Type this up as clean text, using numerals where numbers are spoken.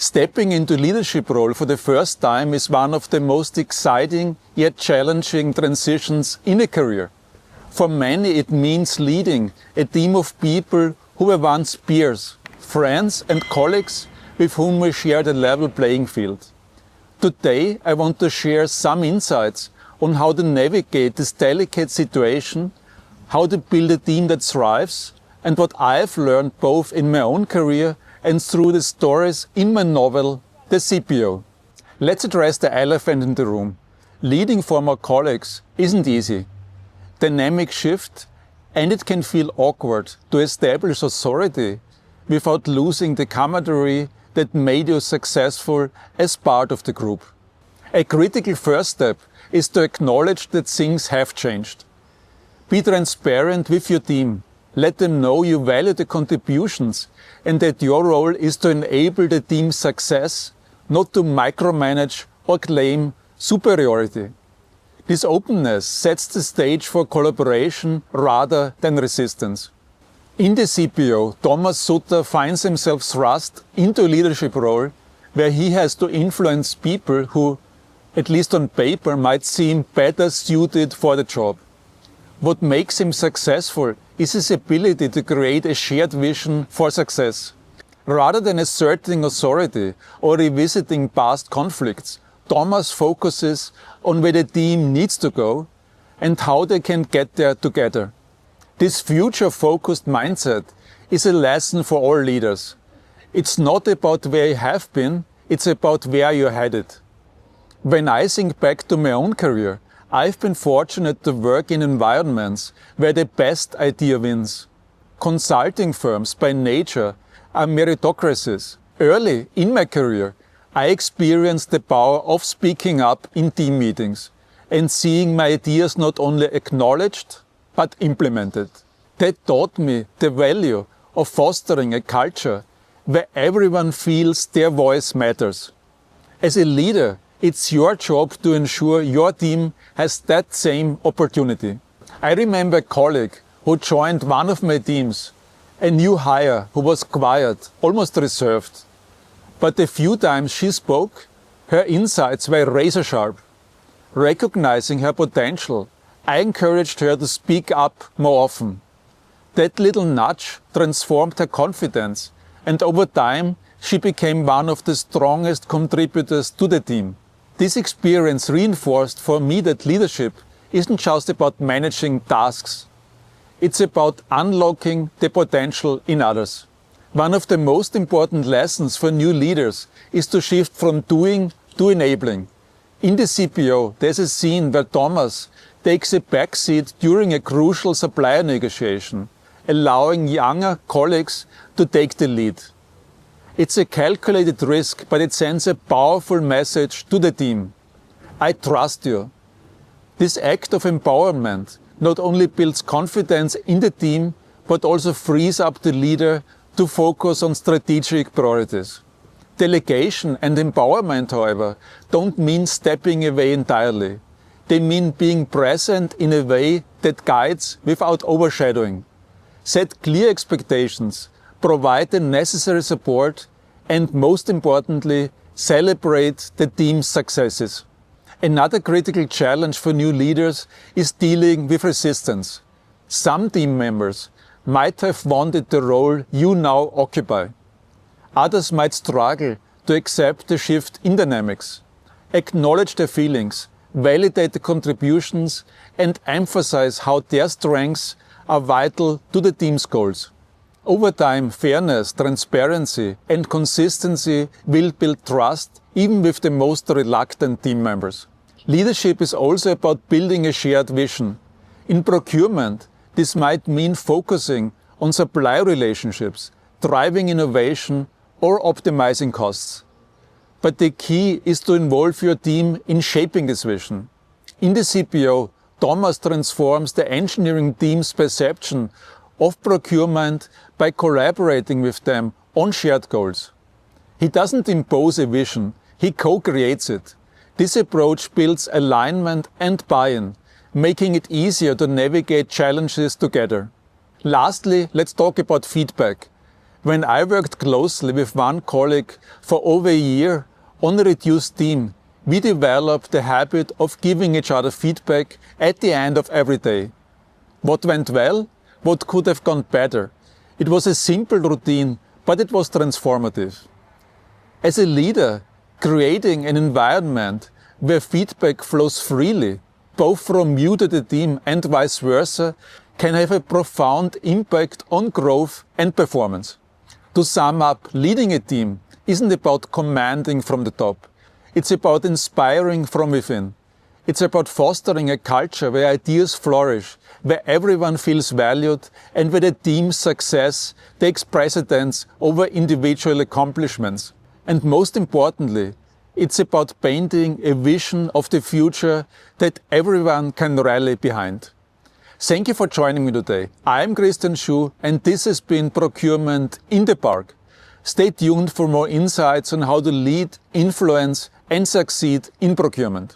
Stepping into leadership role for the first time is one of the most exciting yet challenging transitions in a career. For many it means leading a team of people who were once peers, friends and colleagues with whom we shared a level playing field. Today I want to share some insights on how to navigate this delicate situation, how to build a team that thrives, and what I have learned both in my own career and through the stories in my novel, The CPO. Let's address the elephant in the room. Leading former colleagues isn't easy. Dynamic shift, and it can feel awkward to establish authority without losing the camaraderie that made you successful as part of the group. A critical first step is to acknowledge that things have changed. Be transparent with your team. Let them know you value the contributions and that your role is to enable the team's success, not to micromanage or claim superiority. This openness sets the stage for collaboration rather than resistance. In the CPO, Thomas Sutter finds himself thrust into a leadership role where he has to influence people who, at least on paper, might seem better suited for the job. What makes him successful is his ability to create a shared vision for success. Rather than asserting authority or revisiting past conflicts, Thomas focuses on where the team needs to go and how they can get there together. This future-focused mindset is a lesson for all leaders. It's not about where you have been, it's about where you're headed. When I think back to my own career, I've been fortunate to work in environments where the best idea wins. Consulting firms by nature are meritocracies. Early in my career, I experienced the power of speaking up in team meetings and seeing my ideas not only acknowledged, but implemented. That taught me the value of fostering a culture where everyone feels their voice matters. As a leader, it's your job to ensure your team has that same opportunity. I remember a colleague who joined one of my teams, a new hire who was quiet, almost reserved. But the few times she spoke, her insights were razor sharp. Recognizing her potential, I encouraged her to speak up more often. That little nudge transformed her confidence, and over time she became one of the strongest contributors to the team. This experience reinforced for me that leadership isn't just about managing tasks. It's about unlocking the potential in others. One of the most important lessons for new leaders is to shift from doing to enabling. In the CPO, there's a scene where Thomas takes a backseat during a crucial supplier negotiation, allowing younger colleagues to take the lead. It's a calculated risk, but it sends a powerful message to the team. I trust you. This act of empowerment not only builds confidence in the team, but also frees up the leader to focus on strategic priorities. Delegation and empowerment, however, don't mean stepping away entirely. They mean being present in a way that guides without overshadowing. Set clear expectations, provide the necessary support, and most importantly, celebrate the team's successes. Another critical challenge for new leaders is dealing with resistance. Some team members might have wanted the role you now occupy. Others might struggle to accept the shift in dynamics. Acknowledge their feelings, validate the contributions, and emphasize how their strengths are vital to the team's goals. Over time, fairness, transparency, and consistency will build trust even with the most reluctant team members. Leadership is also about building a shared vision. In procurement, this might mean focusing on supplier relationships, driving innovation, or optimizing costs. But the key is to involve your team in shaping this vision. In the CPO, Thomas transforms the engineering team's perception of procurement by collaborating with them on shared goals. He doesn't impose a vision, he co-creates it. This approach builds alignment and buy-in, making it easier to navigate challenges together. Lastly, let's talk about feedback. When I worked closely with one colleague for over a year on a reduced team, we developed the habit of giving each other feedback at the end of every day. What went well? What could have gone better? It was a simple routine, but it was transformative. As a leader, creating an environment where feedback flows freely, both from you to the team and vice versa, can have a profound impact on growth and performance. To sum up, leading a team isn't about commanding from the top. It's about inspiring from within. It's about fostering a culture where ideas flourish, where everyone feels valued, and where the team's success takes precedence over individual accomplishments. And most importantly, it's about painting a vision of the future that everyone can rally behind. Thank you for joining me today. I'm Schuh, and this has been Procurement in the Park. Stay tuned for more insights on how to lead, influence, and succeed in procurement.